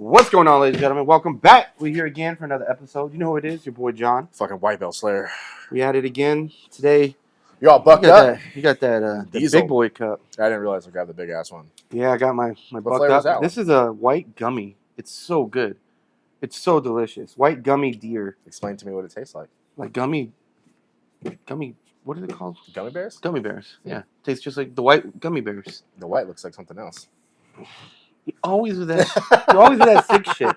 What's going on, ladies and gentlemen? Welcome back. We're here again for another episode. You know who it is? Your boy John. Fucking white belt slayer. We at it again today. You all bucked up? You got that the big boy cup. I didn't realize I grabbed the big ass one. Yeah, I got my bucked flavor up. is that This is a white gummy. It's so good. It's so delicious. White gummy deer. Explain to me what it tastes like. Like gummy. What are they called? Gummy bears? Gummy bears. Yeah. Tastes just like the white gummy bears. The white looks like something else. You always do that sick shit.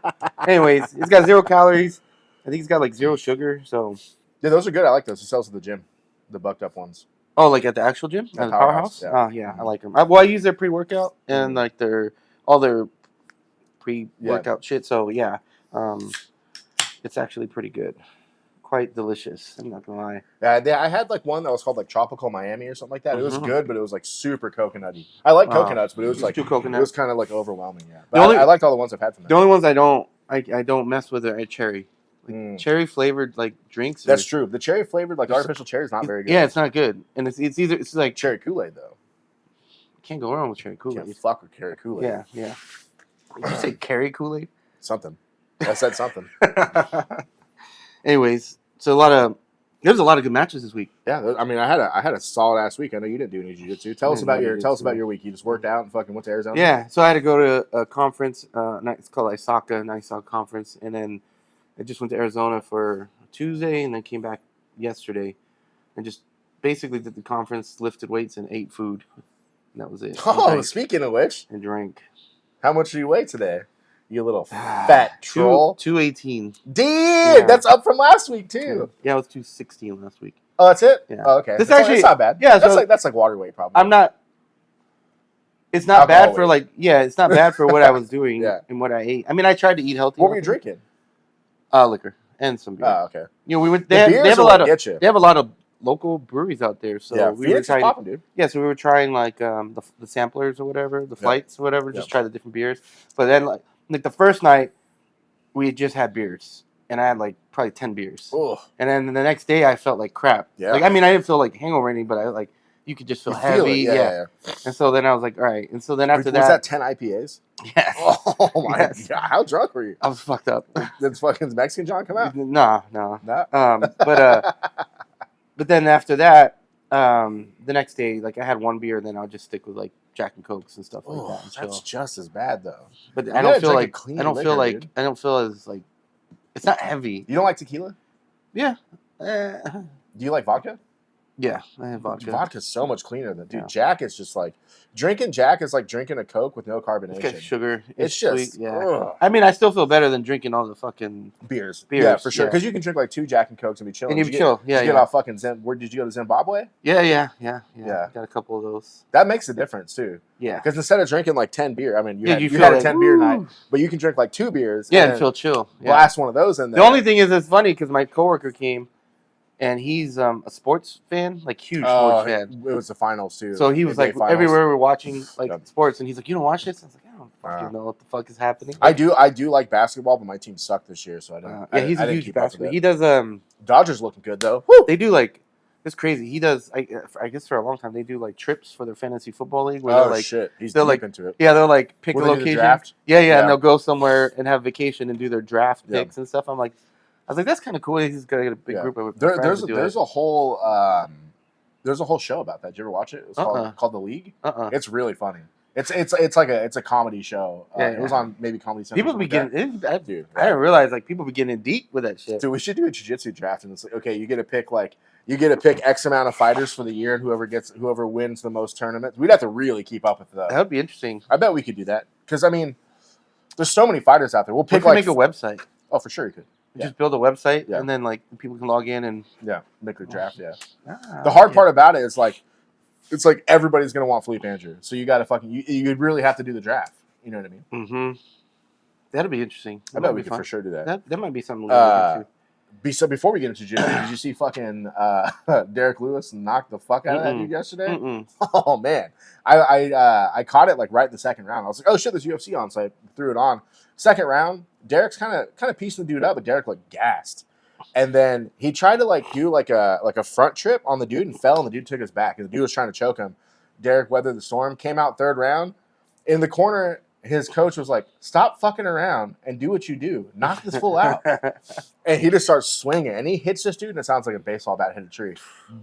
Anyways, it's got 0 calories. I think it's got like 0 sugar. So Yeah, those are good. I like those. It sells at the gym. The bucked up ones. oh, like at the actual gym, at the Powerhouse. Yeah. Oh yeah, I like them. I use their pre-workout and like all their pre-workout shit. So yeah, it's actually pretty good. Quite delicious. I'm not gonna lie. Yeah, I had like one that was called like Tropical Miami or something like that. It was good, but it was like super coconutty. I like coconuts, but it was like too coconut. It was kind of like overwhelming. Yeah, but I liked all the ones I've had from them. The only ones I don't mess with are cherry. Like cherry flavored like drinks. That's true. The cherry flavored like artificial cherry is not very good. Yeah, it's not good, and it's like cherry Kool-Aid though. Can't go wrong with cherry Kool-Aid. Can't fuck with cherry Kool-Aid. Yeah. Did you say cherry Kool-Aid? Something. I said something. Anyways, so there's a lot of good matches this week. Yeah, I mean, I had a solid ass week. I know you didn't do any jiu-jitsu. Tell us about your week. You just worked out and fucking went to Arizona. Yeah, so I had to go to a conference. It's called ISACA conference, and then I just went to Arizona for Tuesday, and then came back yesterday, and just basically did the conference, lifted weights, and ate food. And that was it. Oh, speaking of which, and drank. How much do you weigh today? You little fat troll. 218. Dude, that's up from last week too. Yeah, it was 216 last week. Oh, that's it? Yeah. Oh, okay. That's actually not bad. Yeah, that's like water weight probably. It's not bad for it's not bad for what I was doing and what I ate. I mean, I tried to eat healthy. What were you drinking? Liquor and some beer. Oh, okay. You know, we went. They have a lot of local breweries out there. So we were trying. Popping, dude. Yeah, so we were trying like the samplers or whatever, the flights or whatever. Just try the different beers. But then like the first night, we just had beers, and I had like probably 10 beers. Ugh. And then the next day, I felt like crap. Yeah. Like I mean, I didn't feel like hangover or anything, but you could just feel heavy. Yeah. And so then I was like, all right. And so then after that, was that 10 IPAs? Yes. Oh my god! How drunk were you? I was fucked up. Did fucking Mexican John come out? No. But then after that, the next day, like I had 1 beer, then I'll just stick with like Jack and Cokes and stuff like that. That's just as bad though. But I don't feel as like it's not heavy. You don't like tequila? Yeah. Do you like vodka? Yeah, I have vodka. Vodka's so much cleaner than Jack is just like drinking Jack is like drinking a Coke with no carbonation. It's got sugar. It's just sweet. Yeah. Ugh. I mean, I still feel better than drinking all the fucking beers. Yeah, for sure. Because you can drink like 2 Jack and Cokes and be chilling. And you chill. Did you get off fucking Where did you go to Zimbabwe? Yeah. Got a couple of those. That makes a difference too. Yeah. Because instead of drinking like 10 beer, I mean, you had a 10 beer night, but you can drink like 2 beers. Yeah, and feel chill. Yeah. Blast one of those in there. The only thing is, it's funny because my coworker came. And he's a sports fan, like huge sports fan. It was the finals too. So he was like everywhere we're watching like sports, and he's like, "You don't watch this?" I was like, "I don't fucking know what the fuck is happening." I do like basketball, but my team sucked this year, so I don't. Yeah, he's a huge basketball. He does. Dodgers looking good though. Woo! They do like it's crazy. He does. I guess for a long time they do like trips for their fantasy football league. Where they're like, shit! He's deep like into it. Yeah, they'll like pick a location. Yeah, and they'll go somewhere and have vacation and do their draft picks and stuff. I'm like. I was like, that's kind of cool. He's got a big group of friends. There's a whole show about that. Did you ever watch it? It was called The League. It's really funny. It's a comedy show. It was on maybe Comedy Central. People be getting I didn't realize like people be getting deep with that shit. Dude, we should do a jiu-jitsu draft and it's like, okay, you get to pick X amount of fighters for the year and whoever wins the most tournaments. We'd have to really keep up with that. That would be interesting. I bet we could do that. Because I mean, there's so many fighters out there. We'll pick make a website. Oh, for sure you could. Just build a website and then like people can log in and make a draft. Yeah. The hard part about it is like it's like everybody's gonna want Philippe Andrew, so you got to you really have to do the draft. You know what I mean? Mm-hmm. That'd be interesting. I bet we could for sure do that. That might be something we look into. So before we get into jiu-jitsu, did you see fucking Derek Lewis knock the fuck out of that dude yesterday? Oh man, I caught it like right in the second round. I was like, oh shit, there's UFC on, so I threw it on. Second round, Derek's kind of piecing the dude up, but Derek looked gassed. And then he tried to like do like a front trip on the dude and fell, and the dude took his back. And the dude was trying to choke him. Derek weathered the storm, came out third round. In the corner, his coach was like, "Stop fucking around and do what you do. Knock this fool out." And he just starts swinging, and he hits this dude, and it sounds like a baseball bat hit a tree.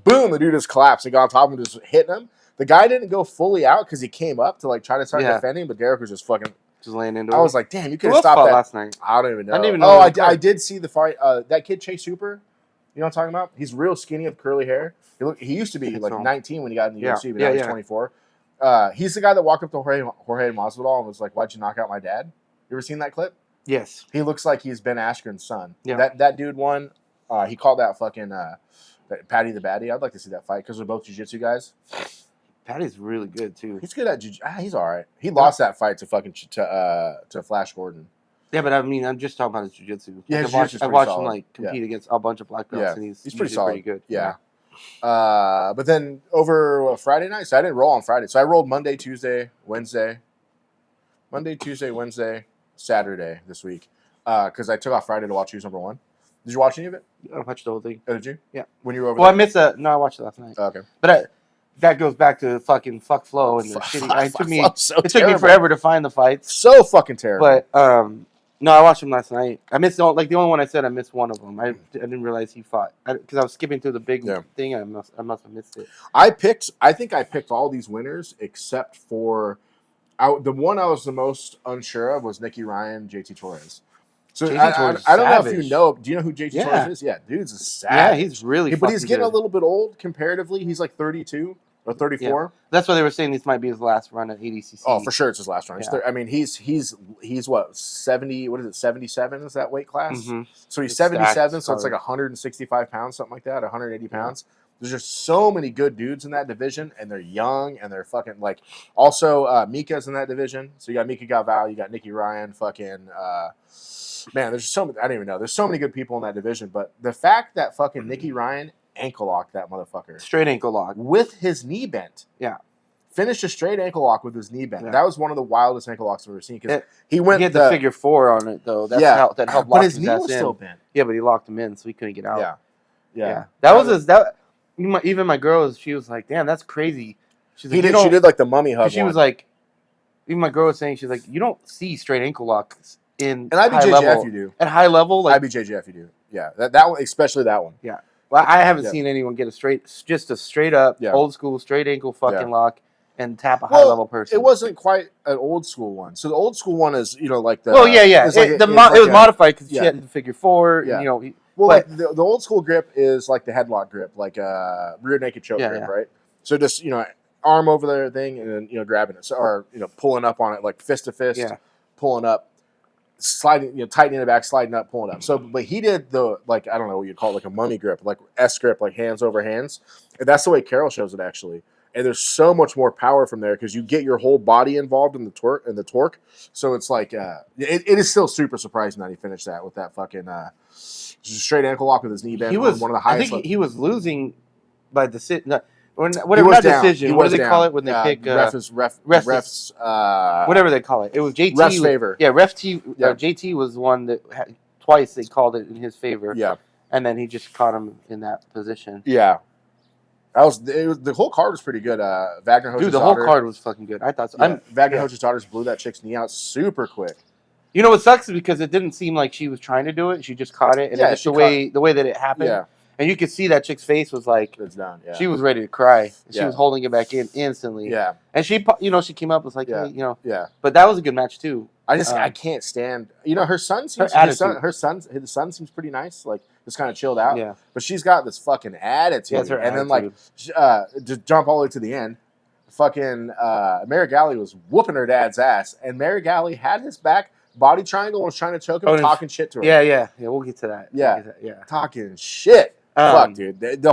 Boom! The dude just collapsed. He got on top of him, just hitting him. The guy didn't go fully out because he came up to like try to start defending, but Derek was just fucking laying into. I was like, "Damn, you could have stopped that last night." I don't even know. I didn't even know. Oh, I did see the fight. That kid Chase Hooper. You know what I'm talking about? He's real skinny with curly hair. He used to be like 19 when he got in the UFC, but now he's 24. He's the guy that walked up to Jorge Masvidal and was like, "Why'd you knock out my dad?" You ever seen that clip? Yes. He looks like he's Ben Askren's son. Yeah. That dude won. He called that fucking Patty the Baddie. I'd like to see that fight because they're both jiu-jitsu guys. Patty's really good too. He's good at jiu-jitsu. He's all right. He lost that fight to fucking to Flash Gordon. Yeah, but I mean, I'm just talking about his jiu-jitsu. Yeah, like, I've watched him like compete against a bunch of black belts, and he's pretty solid. Pretty good. Yeah. But then over Friday night, so I didn't roll on Friday. So I rolled Monday, Tuesday, Wednesday, Saturday this week. Because I took off Friday to watch Who's Number One. Did you watch any of it? I watched the whole thing. Oh, did you? Yeah. When you were over there? I missed that. No, I watched it last night. Okay. But that goes back to fucking fuck flow and the shitty. It took me forever to find the fights. So fucking terrible. But no, I watched him last night. I missed the only one I said I missed one of them. I didn't realize he fought because I was skipping through the big thing. I must have missed it. I think I picked all these winners except for the one I was the most unsure of was Nicky Ryan, JT Torres. So I don't know if you know. Do you know who JT Torres is? Yeah, dude's a savage. Yeah, he's really. But he's getting a little bit old comparatively. He's like 32 or 34. Yeah. That's why they were saying this might be his last run at ADCC. Oh, for sure, it's his last run. Yeah. I mean, he's what 70? What is it? 77 is that weight class? Mm-hmm. So he's 77. So it's like 165 pounds, something like that. 180 pounds. There's just so many good dudes in that division, and they're young, and they're fucking like. Also, Mika's in that division. So you got Mika Galval, you got Nicky Ryan, fucking. Man, there's so many. I don't even know. There's so many good people in that division, but the fact that fucking Nicky Ryan ankle locked that motherfucker, straight ankle lock with his knee bent. Yeah, finished a straight ankle lock with his knee bent. Yeah. That was one of the wildest ankle locks I've ever seen because he had the figure 4 on it though. That helped. But his knee was still bent. Yeah, but he locked him in, so he couldn't get out. Yeah. That. Even my girl, she was like, "Damn, that's crazy." She's like, she did like the mummy hug. She was like, even my girl was saying, she's like, "You don't see straight ankle locks." And IBJJF you do. At high level, like IBJJF you do. Yeah, that one, especially that one. Yeah. Well, I haven't seen anyone get a straight up old school straight ankle fucking lock and tap a high level person. It wasn't quite an old school one. So the old school one is like the. Well, yeah. It was modified because she had the figure 4. Yeah. And, like the old school grip is like the headlock grip, like rear naked choke grip, right? So just arm over their thing and then grabbing it, or pulling up on it like fist to fist, pulling up. Sliding, tightening it back, sliding up, pulling up. So, but he did the I don't know what you'd call it, like a mummy grip, like S grip, like hands over hands. And that's the way Carol shows it actually. And there's so much more power from there because you get your whole body involved in the torque. So it's like it is still super surprising that he finished that with that fucking straight ankle lock with his knee bent. He was one of the highest. I think he was losing by the whatever decision. What do they call it when they pick refs? Whatever they call it. It was JT. Ref's favor. Yeah, JT was one that twice they called it in his favor. Yeah, and then he just caught him in that position. Yeah, the whole card was pretty good. Wagner Hoch's the whole card was fucking good. I thought so. Yeah. Wagner Hoch's daughters blew that chick's knee out super quick. You know what sucks is because it didn't seem like she was trying to do it. She just caught it, and just the way that it happened. Yeah. And you could see that chick's face was like, it's done. Yeah. She was ready to cry. She was holding it back in instantly. Yeah. And she came up, was like, hey, Yeah. But that was a good match too. I can't stand, her son seems, the son seems pretty nice. Like, just kind of chilled out. Yeah. But she's got this fucking attitude. And then to jump all the way to the end, fucking Mary Galley was whooping her dad's ass. And Mary Galley had his back, body triangle, and was trying to choke him, talking shit to her. Yeah. We'll get to that. Yeah. Talking shit. Fuck, dude. The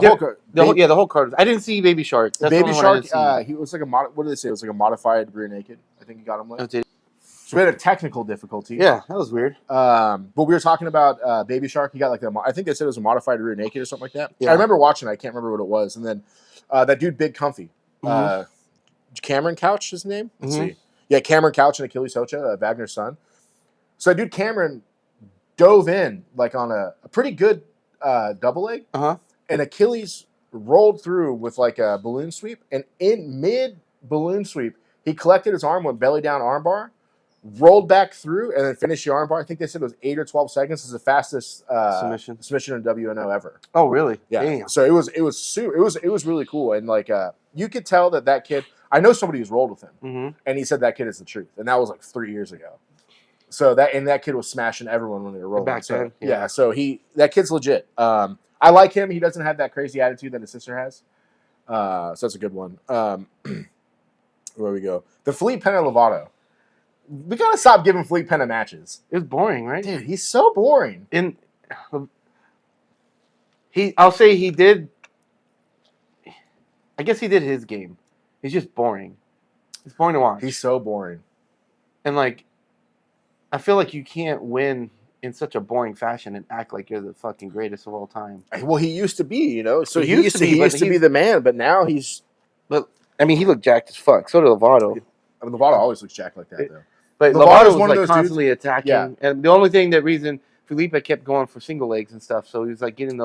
whole card. I didn't see Baby Shark. That's Baby Shark. He was like what did they say? It was like a modified rear naked. I think he got him with. So we had a technical difficulty. Yeah, that was weird. But we were talking about Baby Shark. He got like I think they said it was a modified rear naked or something like that. Yeah. I remember watching it. I can't remember what it was. And then that dude, Big Comfy, Cameron Couch, his name. Let's see. Yeah, Cameron Couch and Achilles Hocha, Wagner's son. So that dude Cameron dove in like on a pretty good double leg, and Achilles rolled through with like a balloon sweep, and in mid balloon sweep, he collected his arm, went belly down armbar, rolled back through, and then finished the armbar. I think they said it was 8 or 12 seconds. Is the fastest submission in WNO ever. Oh, really? Yeah. Damn. So it was really cool, and like you could tell that kid. I know somebody who's rolled with him, and he said that kid is the truth, and that was like 3 years ago. So that kid was smashing everyone when they were rolling. Back then, yeah. So that kid's legit. I like him. He doesn't have that crazy attitude that his sister has. So that's a good one. Where we go? The Felipe Pena Lovato. We gotta stop giving Felipe Pena matches. It was boring, right? Dude, he's so boring. I'll say he did. I guess he did his game. He's just boring. It's boring to watch. He's so boring. And like, I feel like you can't win in such a boring fashion and act like you're the fucking greatest of all time. Well, he used to be, you know. So he used to be the man, but now he's. But I mean, he looked jacked as fuck. So did Lovato. I mean, Lovato always looks jacked like that, though. But Lovato was like constantly attacking, and the only reason Felipe kept going for single legs and stuff, so he was like getting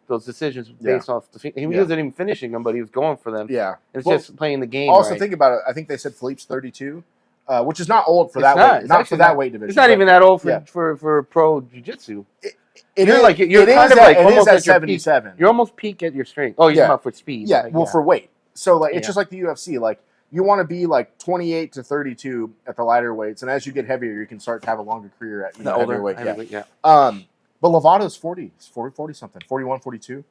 those decisions based off he wasn't even finishing them, but he was going for them. Yeah, and it's just playing the game. Also, think about it. I think they said Felipe's 32, which is not old for that weight. Not for that weight division. It's not even that old for pro jiu-jitsu. You're almost at 77. You're almost peak at your strength. Oh, you're talking about for speed. Yeah, well, for weight. So like it's just like the UFC. Like you want to be like 28 to 32 at the lighter weights, and as you get heavier, you can start to have a longer career at the older weight. But Lovato's 40. He's 40 something, 41, 42.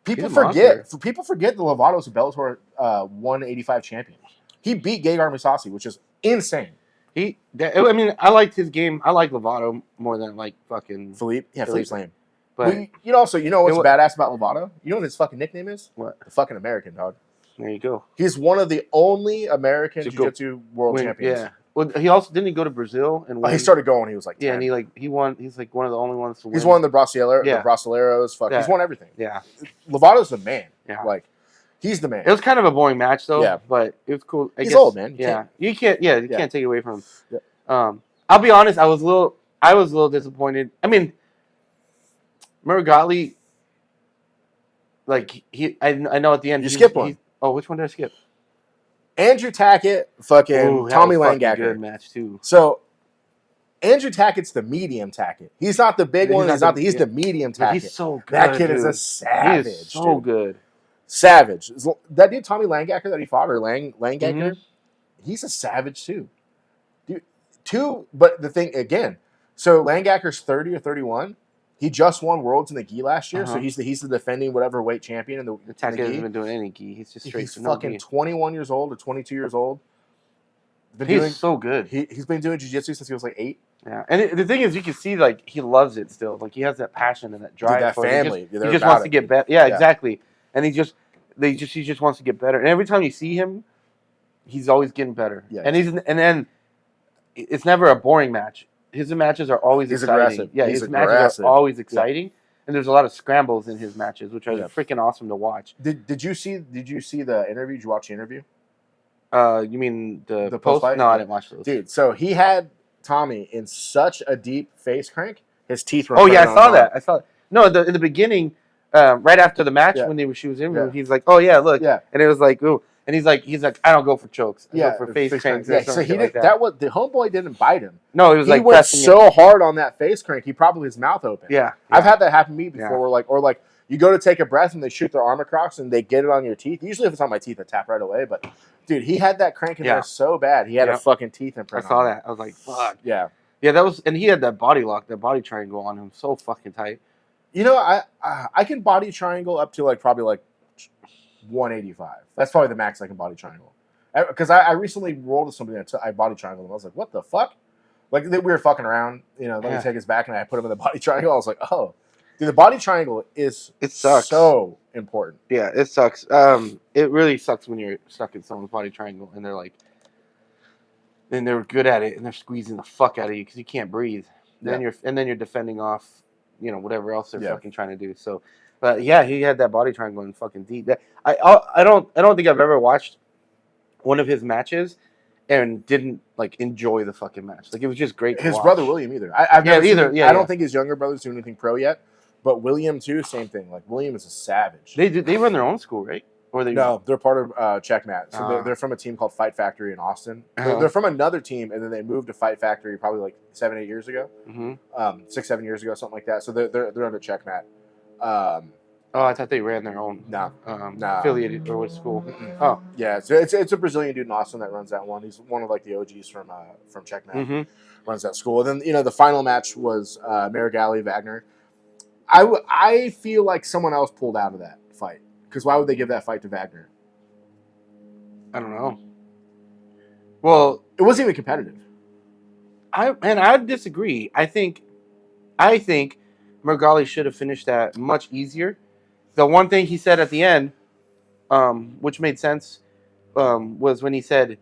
People forget that Lovato's a Bellator 185 champion. He beat Gegard Mousasi, which is insane. I mean, I liked his game. I like Lovato more than like fucking Felipe. Yeah, Felipe's lame. But you know what's badass about Lovato? You know what his fucking nickname is? What? The fucking American, dog. There you go. He's one of the only American jiu-jitsu world champions. Yeah. Well, he also didn't he go to Brazil and win? He started going when he was like 10. Yeah, and he won. He's like one of the only ones to win. He's won the Brasileiros. Fuck, he's won everything. Yeah. Lovato's the man. Yeah. Like, he's the man. It was kind of a boring match though. Yeah. But it was cool. He's old, man. You can't take it away from him. Yeah. I'll be honest. I was a little disappointed. I mean, Murgali. Like I know at the end you skipped one. Oh, which one did I skip? Andrew Tackett, Tommy Langacker. Good match too. So Andrew Tackett's the medium Tackett. He's not the big one. He's the medium Tackett. He's so good. That kid is a savage. He is so good. Savage. That dude Tommy Langacker that he fought, or Langacker, he's a savage too. Dude, but the thing again, so Langacker's 30 or 31. He just won Worlds in the gi last year, so he's the defending whatever weight champion in the Tackett hasn't been doing any gi. He's just straight. He's fucking 21 years old or 22 years old. He's so good. He's been doing jiu-jitsu since he was like 8. Yeah, and the thing is, you can see like he loves it still. Like he has that passion and that drive. That family. He just wants to get better. Yeah, exactly. And he just wants to get better. And every time you see him, he's always getting better. Yeah. And then it's never a boring match. His matches are always exciting. Aggressive. Yeah, his matches are always exciting. Yeah. And there's a lot of scrambles in his matches, which are freaking awesome to watch. Did you see the interview? Did you watch the interview? You mean the post fight? No, I didn't watch those. Dude, so he had Tommy in such a deep face crank, his teeth were. Oh yeah, I saw that. No, in the beginning, right after the match when she was in, he's like, "Oh yeah, look," and it was like, "Ooh." And he's like, I don't go for chokes. I go for face cranks. Yeah, so he did that. Was the homeboy didn't bite him. No, he was he went so hard on that face crank, he probably his mouth open. Yeah, I've had that happen to me before. Where you go to take a breath and they shoot their arm across and they get it on your teeth. Usually, if it's on my teeth, I tap right away. But dude, he had that crank in there so bad, he had a fucking teeth imprint. I saw that. I was like, fuck. Yeah, that was, and he had that body lock, that body triangle on him, so fucking tight. You know, I can body triangle up to probably 185. That's probably the max I can body triangle. Because I recently rolled with somebody that I body triangled him. I was like, what the fuck? Like, we were fucking around, let me take his back, and I put him in the body triangle. I was like, oh. Dude, the body triangle it sucks. So important. Yeah, it sucks. It really sucks when you're stuck in someone's body triangle, and they're good at it, and they're squeezing the fuck out of you because you can't breathe. Then you're defending off, whatever else they're fucking trying to do. So, but yeah, he had that body triangle in fucking deep. I don't think I've ever watched one of his matches and didn't enjoy the fucking match. Like, it was just great. His brother William either. I don't think his younger brother's doing anything pro yet, but William too, same thing. Like, William is a savage. They run their own school, right? Or they? No, they're part of Checkmat. So Ah. they're from a team called Fight Factory in Austin. Uh-huh. They're from another team, and then they moved to Fight Factory probably like 7-8 years ago. 6-7 years ago, something like that. So they're under Checkmat. Oh, I thought they ran their own. No, affiliated or with school. Mm-mm. Oh, yeah. So it's a Brazilian dude in Austin that runs that one. He's one of like the OGs from Checkmat. Runs that school. And then the final match was Marigali Wagner. I feel like someone else pulled out of that fight, because why would they give that fight to Wagner? I don't know. Well, it wasn't even competitive. I disagree. I think Marigali should have finished that much easier. The one thing he said at the end, which made sense, was when he said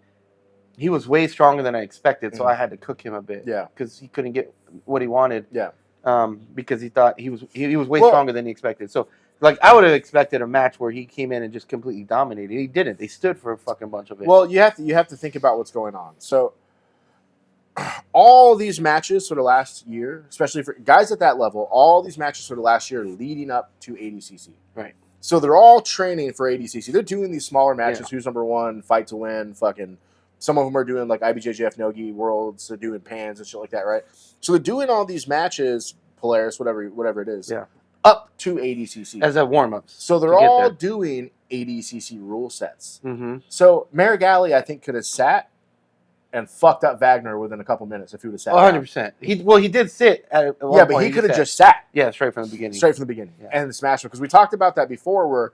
he was way stronger than I expected, so I had to cook him a bit. Yeah, because he couldn't get what he wanted. Yeah. Because he thought he was way stronger than he expected. So, like, I would have expected a match where he came in and just completely dominated. He didn't. They stood for a fucking bunch of it. Well, you have to think about what's going on. So, all these matches for the last year, especially for guys at that level, all these matches for the last year leading up to ADCC. Right. So they're all training for ADCC. They're doing these smaller matches. Yeah. Who's number one? Fight to win. Fucking. Some of them are doing like IBJJF Nogi Worlds. They're doing pans and shit like that, right? So they're doing all these matches, Polaris, whatever it is, up to ADCC as a warm up. So they're all doing ADCC rule sets. So Marigali, I think, could have sat and fucked up Wagner within a couple minutes if he would have sat. 100%. He did sit at one point, but he could have just sat. Yeah, straight from the beginning. Yeah. And smashed him, because we talked about that before, where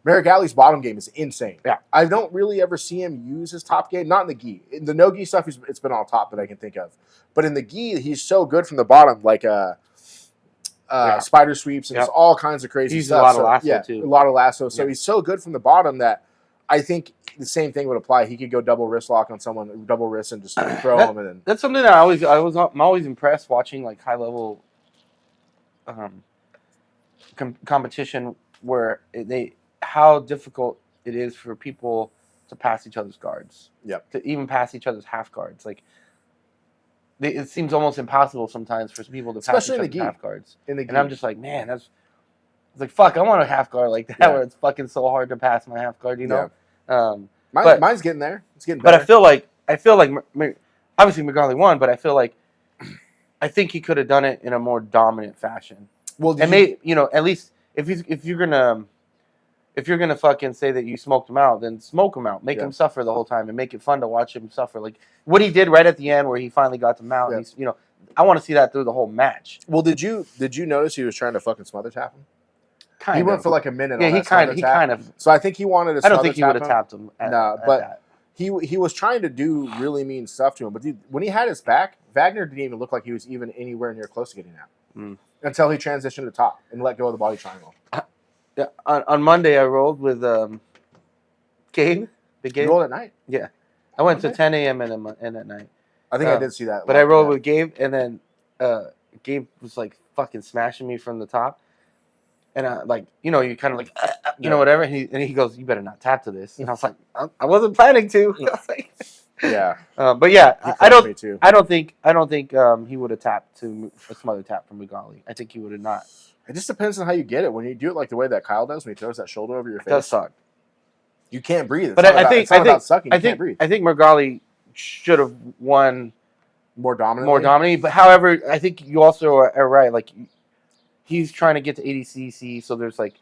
Marigali's bottom game is insane. Yeah. I don't really ever see him use his top game. Not in the gi. In the no-gi stuff, it's been all top that I can think of. But in the gi, he's so good from the bottom, like spider sweeps and just all kinds of crazy stuff. A lot of lasso, too. A lot of lasso. So he's so good from the bottom that I think the same thing would apply. He could go double wrist lock on someone, double wrist, and just throw him. And then that's something that I'm always impressed watching, like high-level competition where how difficult it is for people to pass each other's guards. Yep. To even pass each other's half guards. Like, it seems almost impossible sometimes for people to pass each other's half guards. And I'm just like, man, it's like, fuck, I want a half guard like that where it's fucking so hard to pass my half guard, you know? Yeah. Mine's getting there. It's getting better. But I feel like obviously Marigali won, but I feel like I think he could have done it in a more dominant fashion. Well, at least if you're gonna fucking say that you smoked him out, then smoke him out. Make him suffer the whole time and make it fun to watch him suffer. Like what he did right at the end where he finally got to mount. He's, I want to see that through the whole match. Well, did you notice he was trying to fucking smother tap him? He went for like a minute. Yeah, he kind of. So I think he wanted to. I don't think he would have tapped him. He was trying to do really mean stuff to him. But dude, when he had his back, Wagner didn't even look like he was even anywhere near close to getting out until he transitioned to top and let go of the body triangle. Yeah, on Monday I rolled with Gabe. Big Gabe. You rolled at night? Yeah. I went to 10 a.m. and at night. I think I did see that. But I rolled with Gabe, and then Gabe was like fucking smashing me from the top. And you kind of like, whatever. And he goes, "You better not tap to this." And I was like, "I wasn't planning to." I was like, yeah. But yeah, I don't think he would have tapped to a smothered tap from Marigali. I think he would have not. It just depends on how you get it. When you do it like the way that Kyle does, when he throws that shoulder over your face, it does suck. You can't breathe. But I think Marigali should have won more dominantly. But however, I think you also are right. Like he's trying to get to ADCC, so there's like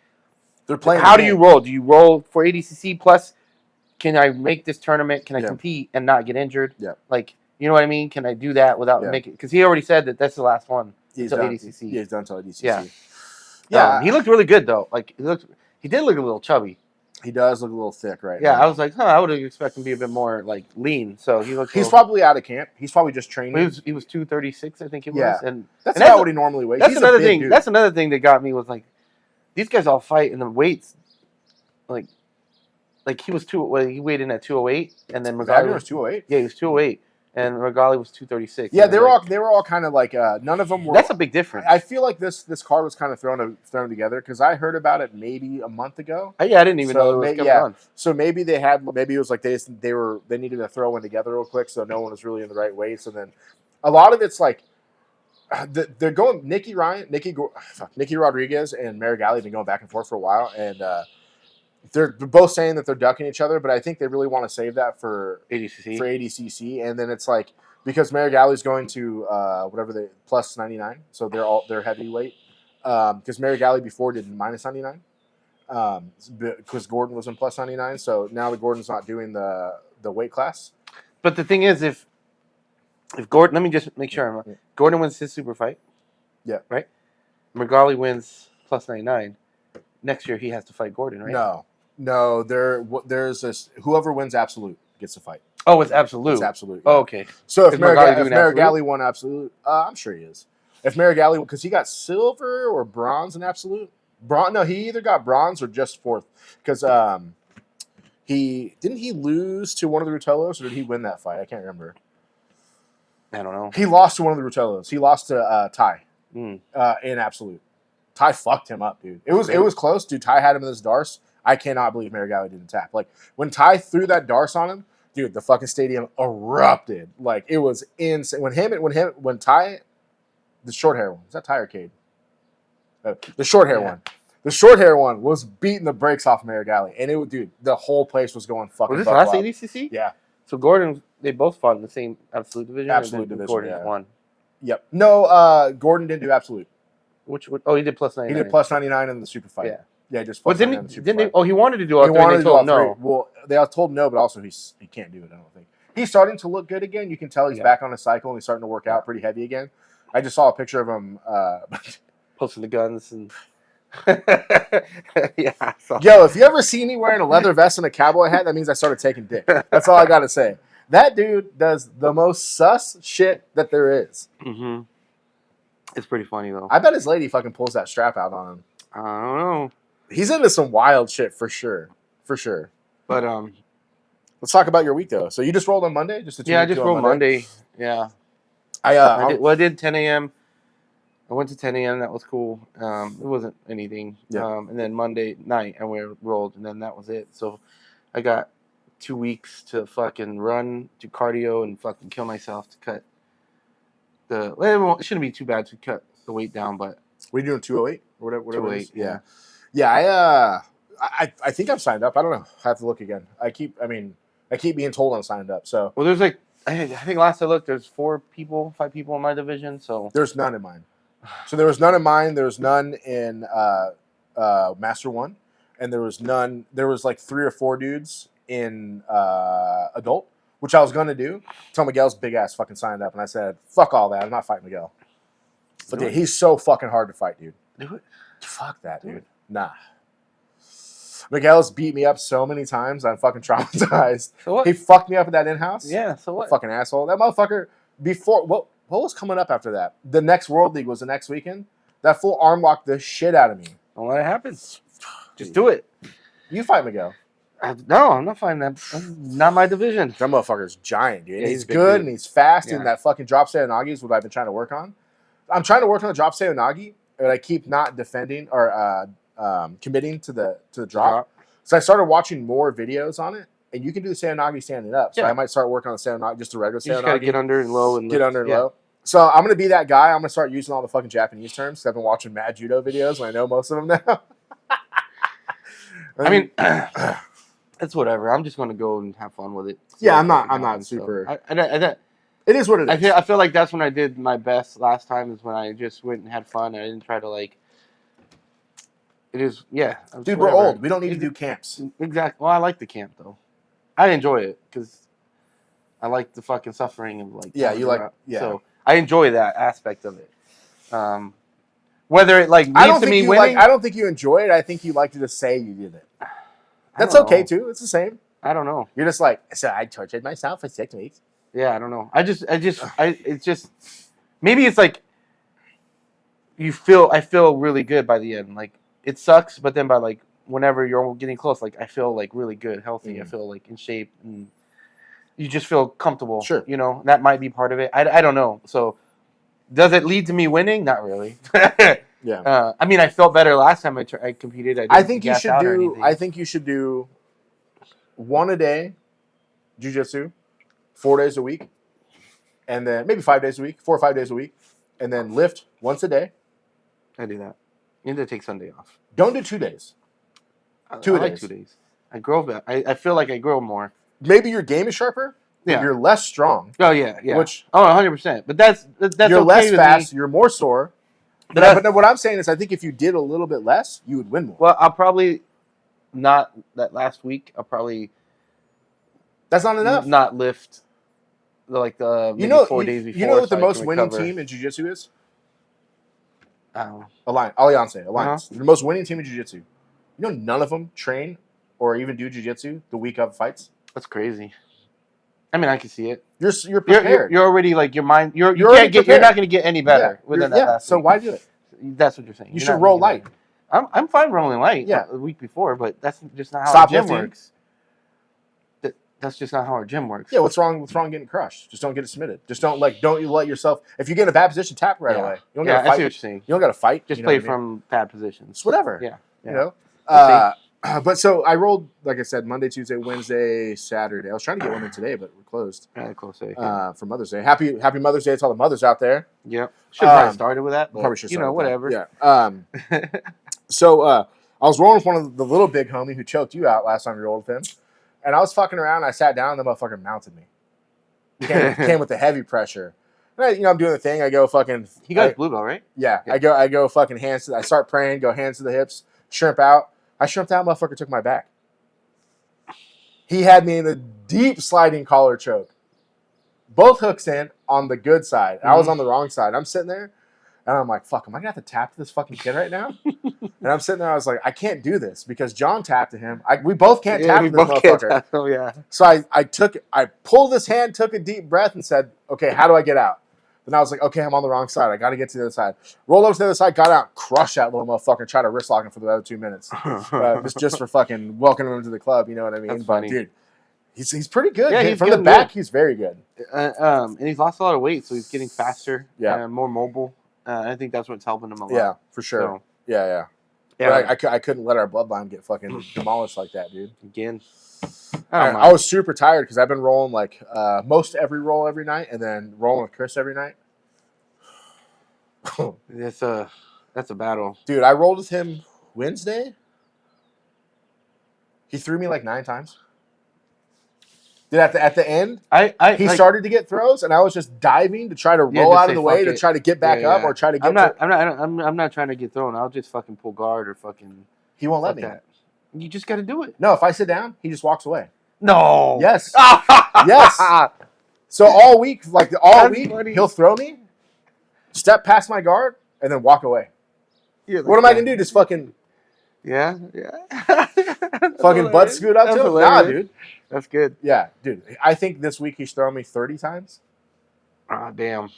they're playing. How do you roll? Do you roll for ADCC plus? Can I make this tournament? Can I compete and not get injured? Yeah. Like, you know what I mean? Can I do that without making? Because he already said that that's the last one until ADCC. Yeah, he's done until ADCC. Yeah. Yeah. He looked really good though. Like he did look a little chubby. He does look a little thick, right? Yeah, I was like, I would have expected him to be a bit more like lean. So he looked. He's probably out of camp. He's probably just training. He was 236, I think it was. Yeah, and that's about what he normally weighs. That's another thing. Dude. That's another thing that got me was like, these guys all fight and the weights, like he was he weighed in at 208, and then Marigali was 208. Yeah, he was 208. And Marigali was 236. Yeah, they were all kind of like none of them were. That's a big difference. I feel like this card was kind of thrown together because I heard about it maybe a month ago. I didn't even know it was coming on. So maybe it was like they needed to throw one together real quick, so no one was really in the right weight. So then a lot of it's like they're going Nikki Rodriguez and Marigali have been going back and forth for a while, and They're both saying that they're ducking each other, but I think they really want to save that for ADCC. ADCC, and then it's like because Marigalli's going to whatever the plus 99, so they're heavyweight. Because Marigalli before did minus 99, because Gordon was in plus 99, so now that Gordon's not doing the weight class. But the thing is, if Gordon, let me just make sure Gordon wins his super fight. Yeah. Right. Marigalli wins plus 99. Next year he has to fight Gordon, right? No, there's this. Whoever wins absolute gets to fight. Oh, it's absolute. It's absolute. Yeah. Oh, okay. So if Marigalli won absolute, I'm sure he is. If Marigalli, because he got silver or bronze in absolute. No, he either got bronze or just fourth. Because he lose to one of the Rutellos, or did he win that fight? I can't remember. I don't know. He lost to one of the Rutellos. He lost to Ty in absolute. Ty fucked him up, dude. It was close, dude. Ty had him in this Darce. I cannot believe Marigalli didn't tap. Like when Ty threw that Darce on him, dude, the fucking stadium erupted. Like it was insane. When Ty, the short hair one, is that Ty or Cade? The short hair one. The short hair one was beating the brakes off Marigalli, and dude, the whole place was going fucking. Was this last ADCC? Yeah. So Gordon, they both fought in the same absolute division. Absolute division. Gordon won. Yep. No, Gordon didn't do absolute. He did plus 99. He did plus 99 in the super fight. Yeah. Yeah, just plus 99 in the super fight. Oh, he wanted to do all three. They told him no. Well, they all told him no, but also he can't do it, I don't think. He's starting to look good again. You can tell he's back on his cycle and he's starting to work out pretty heavy again. I just saw a picture of him posting the guns and yeah. Yo, if you ever see me wearing a leather vest and a cowboy hat, that means I started taking dick. That's all I gotta say. That dude does the most sus shit that there is. Mm-hmm. It's pretty funny though. I bet his lady fucking pulls that strap out on him. I don't know. He's into some wild shit for sure. For sure. But let's talk about your week though. So you just rolled on Monday? I just rolled Monday. Yeah. I did 10 a.m. I went to 10 a.m. That was cool. It wasn't anything. Yeah. And then Monday night I rolled, and then that was it. So I got 2 weeks to fucking run, do cardio, and fucking kill myself to cut it shouldn't be too bad to cut the weight down, but were you doing 208 or whatever? 208, yeah. Yeah, I think I'm signed up. I don't know. I have to look again. I keep being told I'm signed up. So well, there's I think last I looked, there's 5 people in my division. So there's none in mine. So there was none in mine. There was none in Master 1, and there was none. There was like 3 or 4 dudes in adult, which I was gonna do. Until Miguel's big ass fucking signed up, and I said, "Fuck all that. I'm not fighting Miguel." But dude, he's so fucking hard to fight, dude. Do it. Fuck that, dude. Nah. Miguel's beat me up so many times. I'm fucking traumatized. So what? He fucked me up at that in-house. Yeah. So what? Fucking asshole. That motherfucker. Before what was coming up after that? The next World League was the next weekend. That fool arm locked the shit out of me. Don't let it happen. Just do it. You fight Miguel. No, I'm not fighting that. That's not my division. That motherfucker's giant, dude. Yeah, he's good dude. And he's fast. Yeah. And that fucking drop Seonagi is what I've been trying to work on. I'm trying to work on the drop Seonagi, but I keep not defending or committing to the drop. So I started watching more videos on it, and you can do the Seonagi standing up. So I might start working on the Seonagi, just the regular Seonagi. You just gotta get under and low and get under and low. So I'm gonna be that guy. I'm gonna start using all the fucking Japanese terms. I've been watching mad judo videos, and I know most of them now. I mean, it's whatever. I'm just gonna go and have fun with it. Yeah, I'm not super. It is what it is. I feel like that's when I did my best last time. Is when I just went and had fun. I didn't try to like. It is, yeah. Dude, we're old. We don't need to do camps. Exactly. Well, I like the camp though. I enjoy it because I like the fucking suffering of like. Yeah, you like. Yeah. So I enjoy that aspect of it. Whether it like leads to me winning. I don't think you enjoy it. I think you like to just say you did it. That's okay too. It's the same. I don't know. You're just like, so I tortured myself for 6 weeks. Yeah, I don't know. It's just maybe it's like I feel really good by the end. Like it sucks, but then by like whenever you're getting close, like I feel like really good, healthy. I feel like in shape, and you just feel comfortable. Sure, you know that might be part of it. I don't know. So does it lead to me winning? Not really. Yeah. I mean, I felt better last time I competed. I think you should do 1 a day, jiu-jitsu, 4 days a week, and then maybe 5 days a week, 4 or 5 days a week, and then lift once a day. I do that. You need to take Sunday off. Don't do 2 days. I like 2 days. 2 days. I grow better. I feel like I grow more. Maybe your game is sharper, but Yeah. you're less strong. Oh yeah. Which 100%. But that's you're okay less with fast. me. You're more sore. But what I'm saying is, I think if you did a little bit less, you would win more. Well, I'll probably not that last week. I'll probably that's not enough. Not lift like the maybe 4 days before. You know what the most winning team in jiu-jitsu is? Alliance. The most winning team in jiu-jitsu. You know, none of them train or even do jiu-jitsu the week of fights. That's crazy. I mean, I can see it. You're prepared. You're already like your mind. You're not going to get any better within that last week. Why do it? That's what you're saying. You should roll light. I'm fine rolling light. Yeah. The week before, but that's just not how our gym works. That's just not how our gym works. Yeah, what's wrong getting crushed? Just don't get it submitted. Just don't you let yourself. If you get in a bad position, tap right away. You don't got to fight. I see what you're saying. You don't got to fight. Just play from bad positions. It's whatever. Yeah. You know. But so I rolled, like I said, Monday, Tuesday, Wednesday, Saturday. I was trying to get one in today, but we're closed. Yeah, close. For Mother's Day. Happy Mother's Day to all the mothers out there. Yeah. Should have probably started with that. But, probably should. Whatever. Yeah. So I was rolling with one of the little big homie who choked you out last time you rolled with him. And I was fucking around. I sat down, and the motherfucker mounted me. Came with the heavy pressure. And I'm doing the thing. I go fucking. He got his blue belt, right? Yeah. I go fucking hands to. I start praying. Go hands to the hips. Shrimp out. I shrimped out. Motherfucker took my back. He had me in a deep sliding collar choke. Both hooks in on the good side. I was on the wrong side. I'm sitting there. And I'm like, fuck, am I going to have to tap to this fucking kid right now? And I'm sitting there, I was like, I can't do this because John tapped to him. We both can't tap to this motherfucker. Oh, yeah. So I pulled his hand, took a deep breath, and said, okay, how do I get out? Then I was like, okay, I'm on the wrong side. I got to get to the other side. Rolled over to the other side, got out, crushed that little motherfucker, and tried to wrist lock him for the other 2 minutes. Just for fucking welcoming him to the club, you know what I mean? That's but, funny. Dude, he's pretty good. Yeah, From the back, he's very good. And he's lost a lot of weight, so he's getting faster, yeah, more mobile. I think that's what's helping him a lot. Yeah, for sure. So, yeah. But I couldn't let our bloodline get fucking demolished like that, dude. Again. I was super tired because I've been rolling like most every roll every night and then rolling with Chris every night. That's a battle. Dude, I rolled with him Wednesday. He threw me like 9 times. Dude, at the end, he started to get throws, and I was just diving to try to roll out of the way to try to get back up or try to get. I'm not trying to get thrown. I'll just fucking pull guard or fucking. He won't let me. You just got to do it. No, if I sit down, he just walks away. No. Yes. Yes. So all week, he'll throw me, step past my guard, and then walk away. What am I gonna do? Just fucking. Yeah. Fucking butt scoot up to him? Nah, dude. That's good. Yeah, dude. I think this week he's thrown me 30 times. Ah, damn.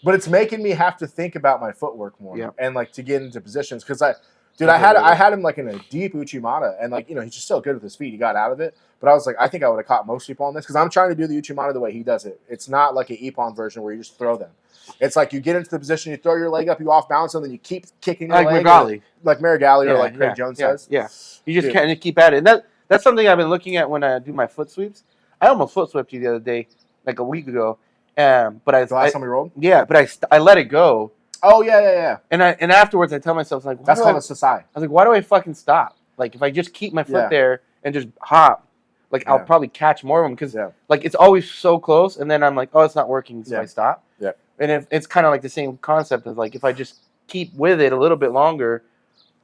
But it's making me have to think about my footwork more and like to get into positions because I had him like in a deep Uchimata and like he's just so good with his feet. He got out of it, but I was like, I think I would have caught most people on this because I'm trying to do the Uchimata the way he does it. It's not like an Ippon version where you just throw them. It's like you get into the position, you throw your leg up, you off balance, and then you keep kicking your leg. Like Marigali or like Craig Jones says. Yeah, you just can't keep at it. And that's something I've been looking at when I do my foot sweeps. I almost foot swept you the other day, like a week ago. But the last time we rolled? Yeah, but I let it go. Oh, yeah. And afterwards I tell myself, like, that's called a Sasai. I was like, why do I fucking stop? Like, if I just keep my foot there and just hop, like, I'll probably catch more of them because, like, it's always so close. And then I'm like, oh, it's not working, so I stop. Yeah. And it's kind of like the same concept of, like, if I just keep with it a little bit longer,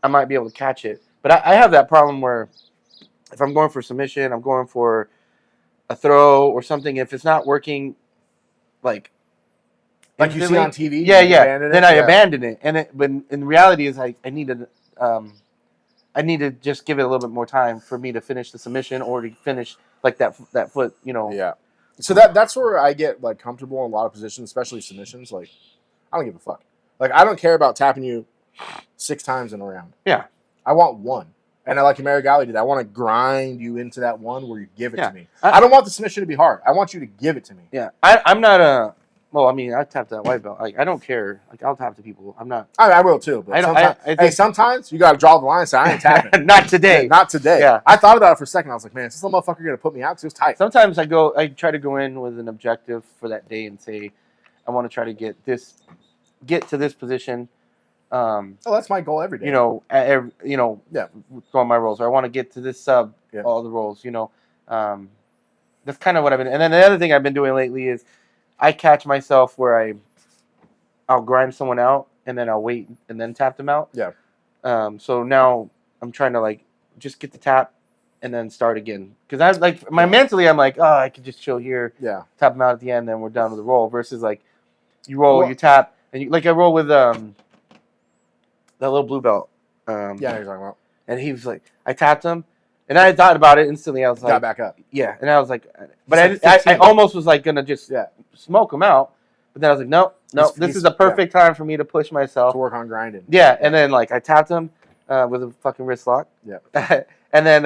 I might be able to catch it. But I have that problem where if I'm going for submission, I'm going for a throw or something, if it's not working, like you see on TV, then I abandon it. But in reality, is I need to just give it a little bit more time for me to finish the submission or to finish like that foot, Yeah. So that's where I get like comfortable in a lot of positions, especially submissions. Like, I don't give a fuck. Like, I don't care about tapping you 6 times in a round. Yeah. I want one. And I like Marigali did. I want to grind you into that one where you give it to me. I don't want the submission to be hard. I want you to give it to me. Yeah. I'm not a... Well, I mean, I tapped that white belt. Like, I don't care. Like, I'll tap to people. I'm not... I will too. But sometimes you got to draw the line and say, I ain't tapping. Not today. Yeah, not today. Yeah. I thought about it for a second. I was like, man, is this little motherfucker going to put me out? Because it was tight. Sometimes I try to go in with an objective for that day and say, I want to try to get to this position That's my goal every day. You know, throwing my rolls, or I want to get to this sub all the rolls. You know, that's kind of what I've been. And then the other thing I've been doing lately is I catch myself where I'll grind someone out and then I'll wait and then tap them out. Yeah. So now I'm trying to like just get the tap and then start again, because I like mentally I'm like, oh, I could just chill here, tap them out at the end, then we're done with the roll. Versus like you roll, you tap, and you, like I roll with that little blue belt. You're talking about. And he was like, I tapped him, and I thought about it instantly. I was like, got back up. Yeah, and I was like, but I almost was like gonna just smoke him out, but then I was like, no, this is the perfect time for me to push myself to work on grinding. Yeah, and then like I tapped him with a fucking wrist lock. Yeah, and then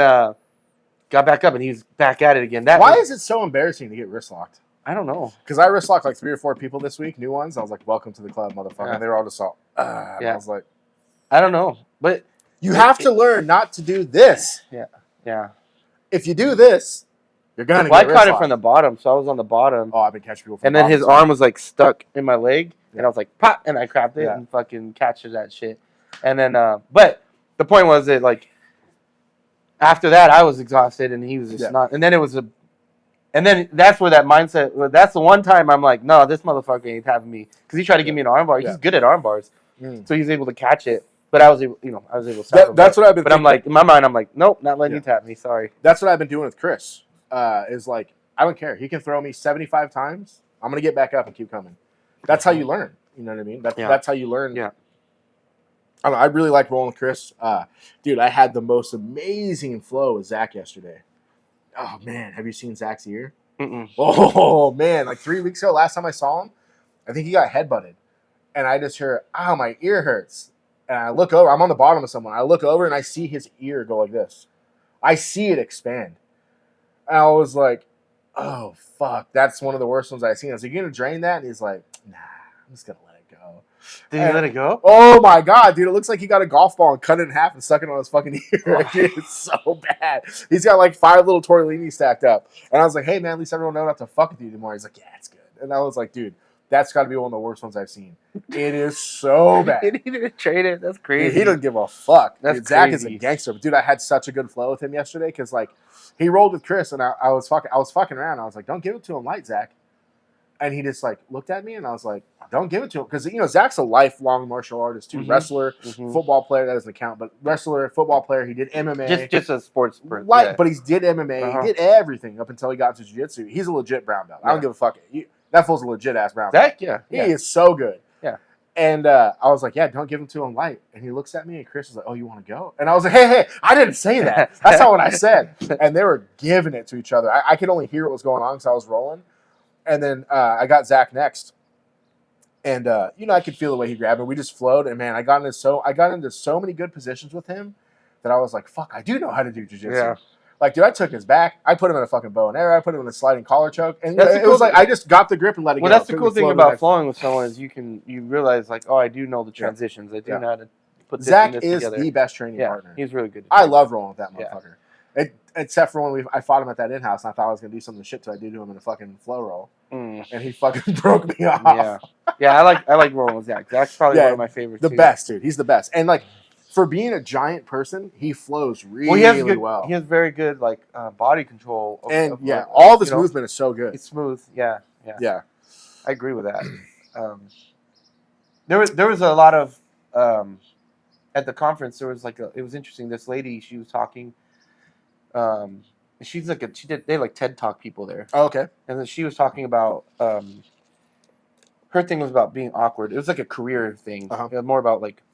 got back up, and he was back at it again. Why is it so embarrassing to get wrist locked? I don't know. Because I wrist locked like 3 or 4 people this week, new ones. I was like, welcome to the club, motherfucker. And they were all just all, and I was like, I don't know. But you have to learn not to do this. Yeah. If you do this, you're going to get I caught it from the bottom, so I was on the bottom. Oh, I've been catching people from the bottom. And then his arm was like stuck in my leg, and I was like, pop, and I crapped it and fucking catches that shit. And then, but the point was that like, after that, I was exhausted, and he was just not. And then it was and then that's where that mindset. That's the one time I'm like, no, this motherfucker ain't having me, because he tried to give me an arm bar. He's good at arm bars, so he's able to catch it. But I was able, to stop him. That's what I've been. But I'm like, in my mind, I'm like, nope, not letting you tap me. Sorry. That's what I've been doing with Chris. Is like, I don't care. He can throw me 75 times. I'm gonna get back up and keep coming. That's how you learn. You know what I mean? That's how you learn. Yeah. I don't know, I really like rolling with Chris. Dude, I had the most amazing flow with Zach yesterday. Oh, man. Have you seen Zach's ear? Mm-mm. Oh, man. Like 3 weeks ago, last time I saw him, I think he got headbutted. And I just heard, ow, my ear hurts. And I look over. I'm on the bottom of someone. I look over, and I see his ear go like this. I see it expand. And I was like, oh, fuck. That's one of the worst ones I've seen. I was like, you going to drain that? And he's like, nah, I'm just going to let it go. Did he let it go? Oh my god, dude! It looks like he got a golf ball and cut it in half and stuck it on his fucking ear. Dude, it's so bad. He's got like 5 little tortellini stacked up, and I was like, "Hey man, at least everyone knows not to fuck with you anymore." He's like, "Yeah, it's good." And I was like, "Dude, that's got to be one of the worst ones I've seen. It is so bad." He didn't trade it. That's crazy. Dude, he doesn't give a fuck. That's dude, Zach is a gangster. But dude, I had such a good flow with him yesterday because like he rolled with Chris, and I was fucking around. I was like, "Don't give it to him light, Zach." And he just like looked at me, and I was like, "Don't give it to him," because Zach's a lifelong martial artist too, wrestler, football player. That doesn't count, but wrestler, football player. He did MMA, just a sports person, but he did MMA. He did everything up until he got to jiu-jitsu. He's a legit brown belt. I don't give a fuck. That fool's a legit ass brown belt. Zach, he is so good. Yeah. And I was like, "Yeah, don't give him to him light." And he looks at me, and Chris was like, "Oh, you want to go?" And I was like, "Hey, I didn't say that. That's not what I said." And they were giving it to each other. I could only hear what was going on because I was rolling. And then I got Zach next, and I could feel the way he grabbed me. We just flowed, and man, I got into so many good positions with him that I was like, "Fuck, I do know how to do jiu-jitsu." Yeah. Like, dude, I took his back. I put him in a fucking bow and arrow. I put him in a sliding collar choke, and it was like I just got the grip and let it go. Well, that's the cool thing about flowing with someone is you realize like, oh, I do know the transitions. I do know how to put this Zach and this is together. the best training partner. He's really good. I love rolling with that motherfucker. Except for when I fought him at that in-house, and I thought I was going to do some of the shit that I did to him in a fucking flow roll. And he fucking broke me off. Yeah, I like rolling with Zach. Zach's probably one of my favorites, the best, dude. He's the best. And, like, for being a giant person, he flows really well. He has very good, like, body control. All of his movement is so good. It's smooth. Yeah. I agree with that. There was a lot of, at the conference, there was, like, it was interesting. This lady, she was talking. She's like they like TED Talk people there. Oh, okay. And then she was talking about her thing was about being awkward. It was like a career thing. It was more about like,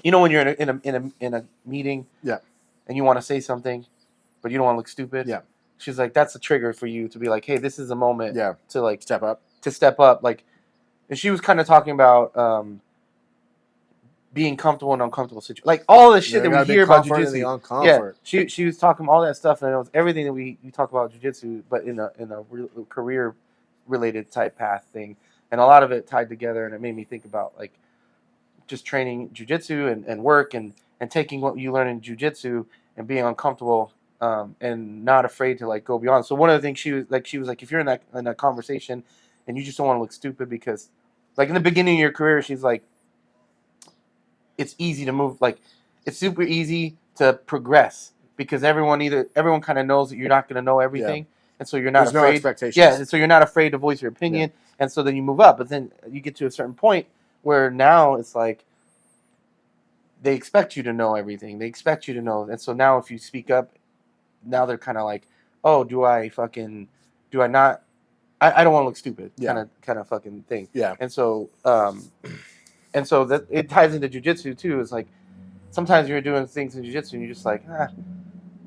when you're in a meeting, and you want to say something, but you don't want to look stupid. Yeah. She's like, that's a trigger for you to be like, hey, this is a moment. To like step up. Like, and she was kind of talking about being comfortable in uncomfortable situations, like all the shit that we hear about jiu-jitsu. Yeah, she was talking all that stuff, and it was everything that we talk about jiu-jitsu, but in a career related type path thing, and a lot of it tied together, and it made me think about like just training jiu-jitsu and work and taking what you learn in jiu-jitsu and being uncomfortable and not afraid to like go beyond. So one of the things she was like, if you're in that conversation and you just don't want to look stupid because like in the beginning of your career, she's like, it's easy to move. Like, it's super easy to progress because everyone kind of knows that you're not going to know everything, and so you're not There's afraid. no expectations. Yeah, and so you're not afraid to voice your opinion, and so then you move up. But then you get to a certain point where now it's like they expect you to know everything. They expect you to know, and so now if you speak up, now they're kind of like, oh, do I not? I don't want to look stupid, kind of fucking thing. Yeah. And so that it ties into jiu-jitsu too. It's like sometimes you're doing things in jiu-jitsu and you're just like,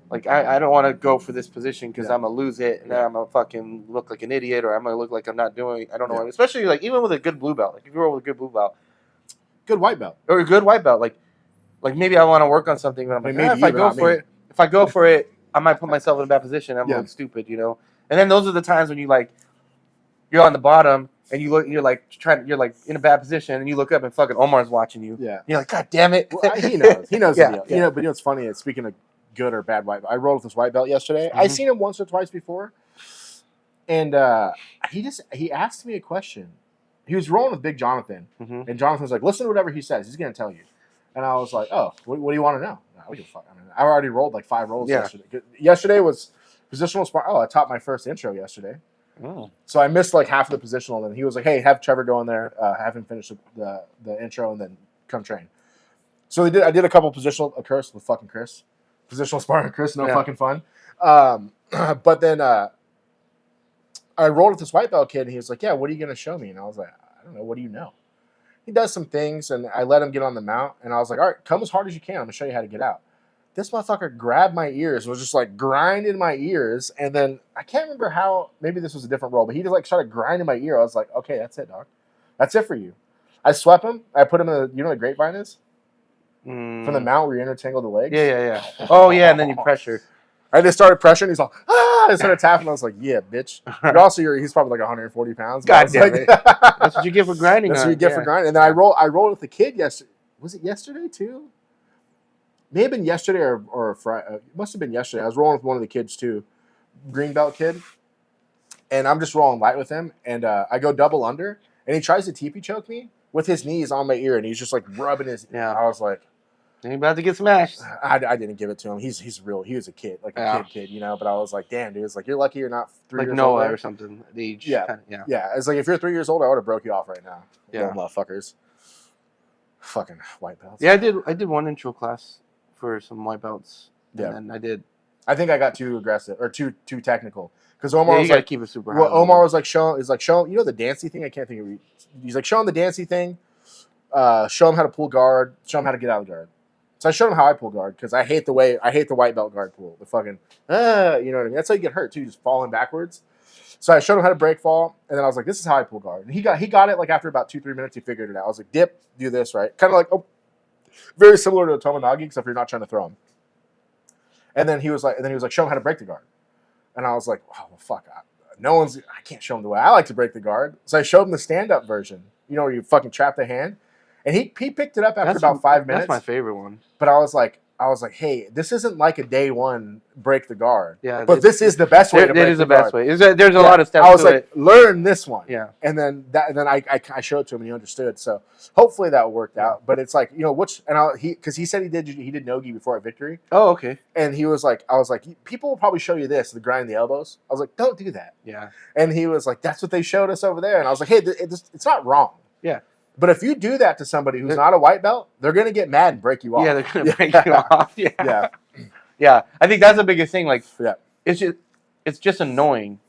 like I don't want to go for this position because I'm gonna lose it and then I'm gonna fucking look like an idiot or I'm gonna look like I'm not doing. I don't know. Especially like even with a good blue belt. Like if you roll with a good blue belt, good white belt, or a good white belt, like maybe I want to work on something, but I'm like, if I go for it, I might put myself in a bad position. I'm gonna look stupid, you know. And then those are the times when you're on the bottom and you're like in a bad position and you look up and fucking Omar's watching you. Yeah. You're like, God damn it. Well, he knows the deal. Yeah. You know, but you know what's funny is speaking of good or bad white belt, I rolled with this white belt yesterday. I seen him once or twice before. And he asked me a question. He was rolling with Big Jonathan. And Jonathan's like, listen to whatever he says. He's gonna tell you. And I was like, oh, what do you want to know? No, we can fuck. I mean, I already rolled like 5 rolls yesterday. Yesterday was positional spar. Oh, I taught my first intro yesterday. Oh. So I missed like half of the positional, and he was like, "Hey, have Trevor go in there, have him finish the intro, and then come train." So I did a couple positional with fucking Chris, positional sparring with Chris, fucking fun. But then I rolled with this white belt kid, and he was like, "Yeah, what are you gonna show me?" And I was like, "I don't know. What do you know?" He does some things, and I let him get on the mount, and I was like, "All right, come as hard as you can. I'm gonna show you how to get out." This motherfucker grabbed my ears, was just like grinding my ears, and then I can't remember how. Maybe this was a different roll, but he just like started grinding my ear. I was like, okay, that's it, dog. That's it for you. I swept him. I put him in the, you know what a grapevine is? From the mount where you intertangle the legs. Yeah. Oh yeah, and then you pressure. I just started pressuring. He's like, I started tapping. I was like, yeah, bitch. But also, he's probably like 140 pounds. God damn it. That's what you get for grinding. That's what you get for grinding. And then I rolled with the kid yesterday. Was it yesterday too? May have been yesterday or Friday. It must have been yesterday. I was rolling with one of the kids too, green belt kid, and I'm just rolling light with him. And I go double under, and he tries to teepee choke me with his knees on my ear, and he's just like rubbing his. Yeah. I was like, "Ain't about to get smashed." I didn't give it to him. He's real. He was a kid, like a kid, you know. But I was like, damn, dude. It's like you're lucky you're not 3 years old. Like Noah or something. The age. Yeah. It's like if you're 3 years old, I would have broke you off right now. Yeah, little motherfuckers. Fucking white belts. Yeah, I did one intro class for some white belts. And I think I got too aggressive or too technical because Omar was like, like, keep it super high. Well, Omar was like showing, you know, the dancey thing. I can't think of it. He's like showing the dancey thing. Show him how to pull guard. Show him how to get out of guard. So I showed him how I pull guard because I hate the white belt guard pull. The fucking you know what I mean. That's how you get hurt too, just falling backwards. So I showed him how to break fall, and then I was like, this is how I pull guard. And he got it like after about 2-3 minutes. He figured it out. I was like, dip, do this right, kind of like very similar to a Tomonagi, except you're not trying to throw him. And then he was like, show him how to break the guard. And I was like, oh, well, fuck. I can't show him the way I like to break the guard. So I showed him the stand-up version, you know, where you fucking trap the hand. And he picked it up after about 5 minutes. That's my favorite one. But I was like, hey, this isn't like a day one break the guard. Yeah. But this is the best way to break the guard. It is the best way. There's a lot of steps to it. I was like, learn this one. Yeah. And then I showed it to him and he understood. So hopefully that worked out. But it's like, you know, because he said he did Nogi before a victory. Oh, okay. And he was like, I was like, people will probably show you this, the grind the elbows. I was like, don't do that. Yeah. And he was like, that's what they showed us over there. And I was like, hey, it's not wrong. Yeah. But if you do that to somebody who's not a white belt, they're going to get mad and break you off. Yeah, they're going to break you off. Yeah. Yeah. I think that's the biggest thing. Like, it's just annoying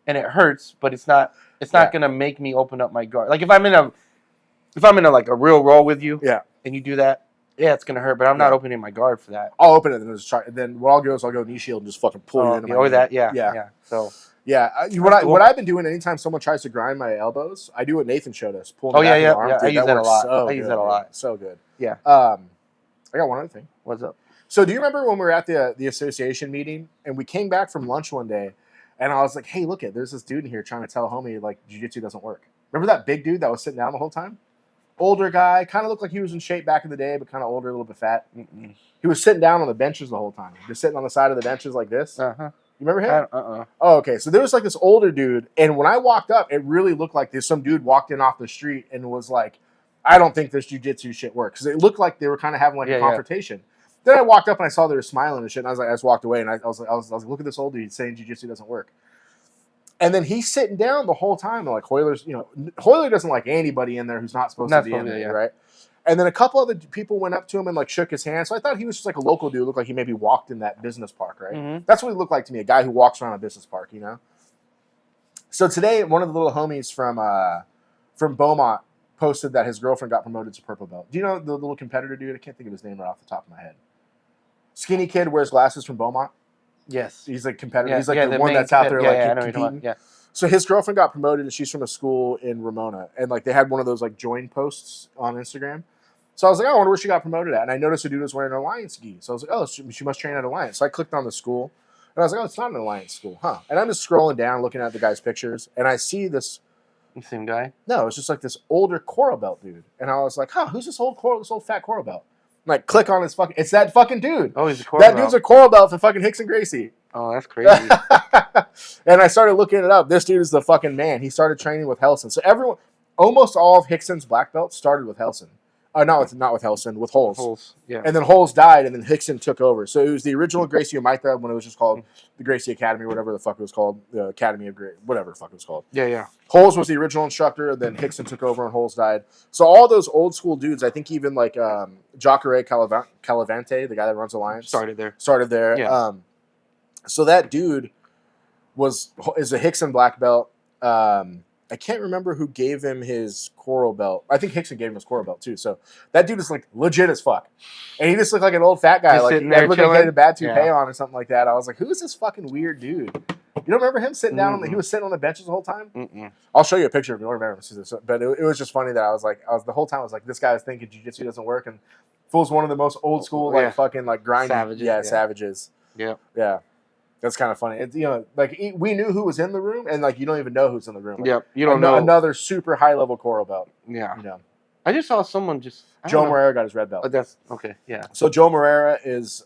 and it hurts, but it's not going to make me open up my guard. Like if I'm in a like a real roll with you and you do that, it's going to hurt, but I'm not opening my guard for that. I'll open it and just try. Then what I'll do is I'll go knee shield and just fucking pull you into my knee. That. Yeah. So. Yeah, what I've been doing anytime someone tries to grind my elbows, I do what Nathan showed us. Pull them back in the arm. I use that a lot. I use that a lot. So good. Yeah. I got one other thing. What's up? So do you remember when we were at the association meeting and we came back from lunch one day and I was like, hey, look there's this dude in here trying to tell homie like jiu-jitsu doesn't work. Remember that big dude that was sitting down the whole time? Older guy, kind of looked like he was in shape back in the day, but kind of older, a little bit fat. He was sitting down on the benches the whole time. Just sitting on the side of the benches like this. Uh-huh. You remember him? Oh, okay. So there was like this older dude, and when I walked up, it really looked like some dude walked in off the street and was like, I don't think this jiu-jitsu shit works. Because it looked like they were kind of having like a Yeah, confrontation. Then I walked up and I saw they were smiling and shit. And I was like, I just walked away and I was like, look at this old dude saying jiu-jitsu doesn't work. And then he's sitting down the whole time. And like Hoyler's, Hoyler doesn't like anybody in there who's not supposed to be in there, right? And then a couple other people went up to him and like shook his hand. So I thought he was just like a local dude. Looked like he maybe walked in that business park, right? Mm-hmm. That's what he looked like to me, a guy who walks around a business park, you know? So today, one of the little homies from Beaumont posted that his girlfriend got promoted to purple belt. Do you know the little competitor dude? I can't think of his name right off the top of my head. Skinny kid, wears glasses from Beaumont. Yes. He's like competitive. Yeah, He's like the one that's out there competing. Yeah. So his girlfriend got promoted and she's from a school in Ramona. And like they had one of those like join posts on Instagram. So I was like, oh, I wonder where she got promoted at. And I noticed a dude was wearing an Alliance gi. So I was like, oh, she must train at Alliance. So I clicked on the school. And I was like, oh, it's not an Alliance school, huh? And I'm just scrolling down, looking at the guy's pictures. And I see this. The same guy? No, it's just like this older coral belt dude. And I was like, huh, who's this old fat coral belt? I'm like, click on his fucking. It's that fucking dude. Oh, he's a coral belt. That dude's a coral belt for fucking Hicks and Gracie. Oh, that's crazy. And I started looking it up. This dude is the fucking man. He started training with Helson. So everyone, almost all of Hickson's black belts started with Helson. Not with Helson, with Holes. Yeah. And then Holes died, and then Hickson took over. So it was the original Gracie Omaitha when it was just called the Gracie Academy, whatever the fuck it was called, the Academy of whatever the fuck it was called. Yeah. Holes was the original instructor, then Hickson took over and Holes died. So all those old school dudes, I think even like Jacare Calavante, the guy that runs Alliance, started there. Yeah. So that dude is a Hickson black belt. I can't remember who gave him his coral belt. I think Hickson gave him his coral belt too. So that dude is like legit as fuck, and he just looked like an old fat guy, just like sitting there looking like he had a bad toupee yeah. on or something like that. I was like, who is this fucking weird dude? You don't remember him sitting down? He was sitting on the benches the whole time. Mm-mm. I'll show you a picture if you don't remember this. But it was just funny that I was the whole time I was like, this guy was thinking jiu-jitsu doesn't work, and fool's one of the most old school fucking like grinding savages. Yeah. That's kind of funny. It's, like we knew who was in the room, and like you don't even know who's in the room. Like, you don't know another super high level coral belt. Yeah, I just saw someone Joe Moreira got his red belt. Oh, that's okay. Yeah. So Joe Moreira is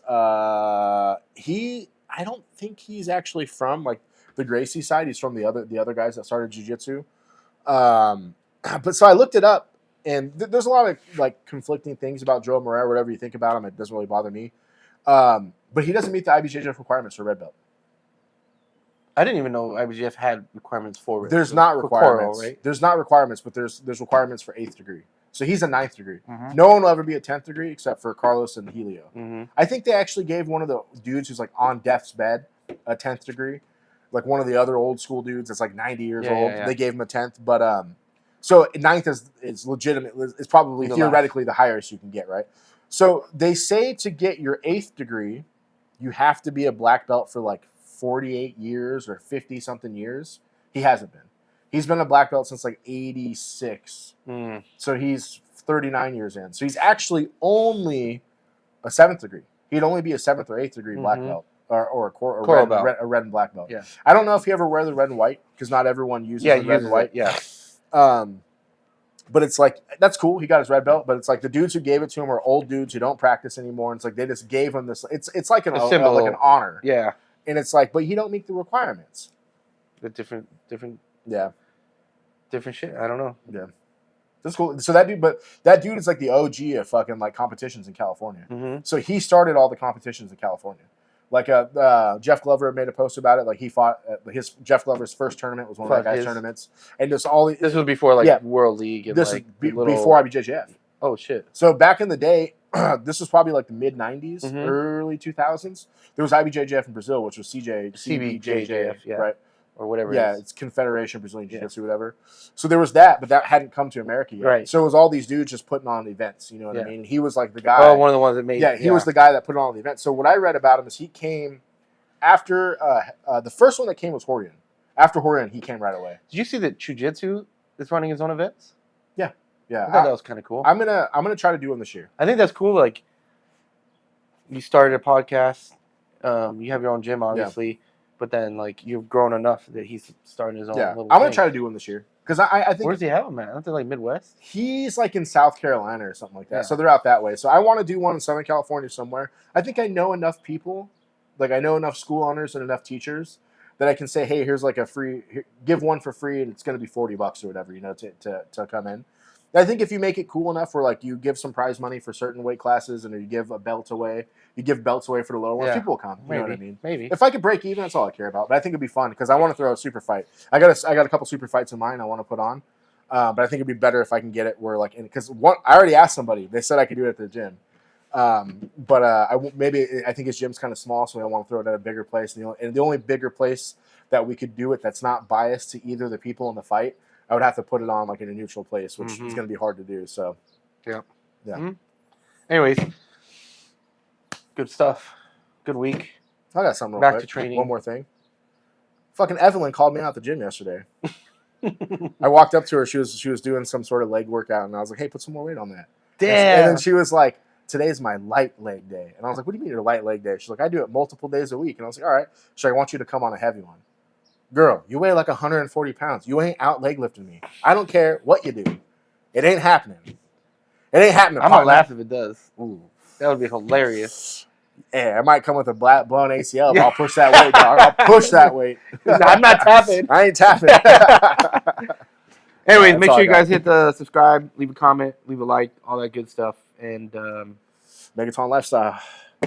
he. I don't think he's actually from like the Gracie side. He's from the other guys that started jiu-jitsu. But so I looked it up, and there's a lot of like conflicting things about Joe Moreira. Whatever you think about him, it doesn't really bother me. But he doesn't meet the IBJJF requirements for red belt. I didn't even know IBJJF had requirements for it. There's not requirements. Coral, right? There's not requirements, but there's requirements for 8th degree. So he's a 9th degree. Mm-hmm. No one will ever be a 10th degree except for Carlos and Helio. Mm-hmm. I think they actually gave one of the dudes who's like on death's bed a 10th degree. Like one of the other old school dudes that's like 90 years old. Yeah. They gave him a 10th. But so 9th is legitimate. It's probably theoretically the highest you can get, right? So they say to get your 8th degree, you have to be a black belt for like 48 years or 50 something years. He hasn't been. He's been a black belt since like 86. So he's 39 years in. So he's actually only a 7th degree. He'd only be a 7th or 8th degree black belt or a red and black belt. Yeah. I don't know if he ever wear the red and white because not everyone uses the red and white. Yeah. But it's like, that's cool. He got his red belt, but it's like the dudes who gave it to him are old dudes who don't practice anymore. And it's like they just gave him this. It's like a symbol, like an honor. Yeah. And it's like, but he don't meet the requirements. The different. Yeah. Different shit. I don't know. Yeah. That's cool. So that dude is like the OG of fucking like competitions in California. Mm-hmm. So he started all the competitions in California. Like Jeff Glover made a post about it. Like he fought Jeff Glover's first tournament was one of that guy's tournaments, and just all this was before World League. And this is before IBJJF. Oh shit! So back in the day, this was probably like the mid '90s, early 2000s. There was IBJJF in Brazil, which was CBJJF, right? Or whatever. Yeah, it's Confederation Brazilian Jiu-Jitsu, whatever. So there was that, but that hadn't come to America yet. Right. So it was all these dudes just putting on events. You know what I mean? He was like the guy. Oh, one of the ones that made. Yeah, he was the guy that put on the event. So what I read about him is he came after the first one that came was Horian. After Horian, he came right away. Did you see that Jiu-Jitsu is running his own events? Yeah. I thought that was kind of cool. I'm gonna try to do one this year. I think that's cool. Like, you started a podcast. You have your own gym, obviously, but then like you've grown enough that he's starting his own. Yeah, little I'm gonna thing. I do one this year because I think. Where's he have him at? Aren't they like Midwest? He's like in South Carolina or something like that. Yeah. So they're out that way. So I want to do one in Southern California somewhere. I think I know enough people, like I know enough school owners and enough teachers that I can say, hey, here's like a free, give one for free, and it's gonna be $40 or whatever, to come in. I think if you make it cool enough where like you give some prize money for certain weight classes and you give a belt away, you give belts away for the lower ones, people will come. You know what I mean? Maybe. If I could break even, that's all I care about. But I think it'd be fun because I want to throw a super fight. I got a couple super fights in mind I want to put on. But I think it'd be better if I can get it where like because I already asked somebody. They said I could do it at the gym. But I think his gym's kind of small, so I want to throw it at a bigger place. And the only bigger place that we could do it that's not biased to either the people in the fight, I would have to put it on like in a neutral place, which is going to be hard to do. So, yeah. Mm-hmm. Anyways, good stuff. Good week. I got something real Back quick. to training. One more thing. Fucking Evelyn called me out at the gym yesterday. I walked up to her. She was doing some sort of leg workout, and I was like, "Hey, put some more weight on that." Damn. And then she was like, "Today's my light leg day," and I was like, "What do you mean your light leg day?" She's like, "I do it multiple days a week," and I was like, "All right." She's like, "I want you to come on a heavy one." Girl, you weigh like 140 pounds. You ain't out leg lifting me. I don't care what you do. It ain't happening. It ain't happening. I'm gonna laugh if it does. Ooh. That would be hilarious. Yeah, I might come with a blown ACL, but I'll push that weight, dog. I'll push that weight. I'm not tapping. I ain't tapping. Anyways, make sure you guys hit the subscribe, leave a comment, leave a like, all that good stuff. And Megaton Lifestyle.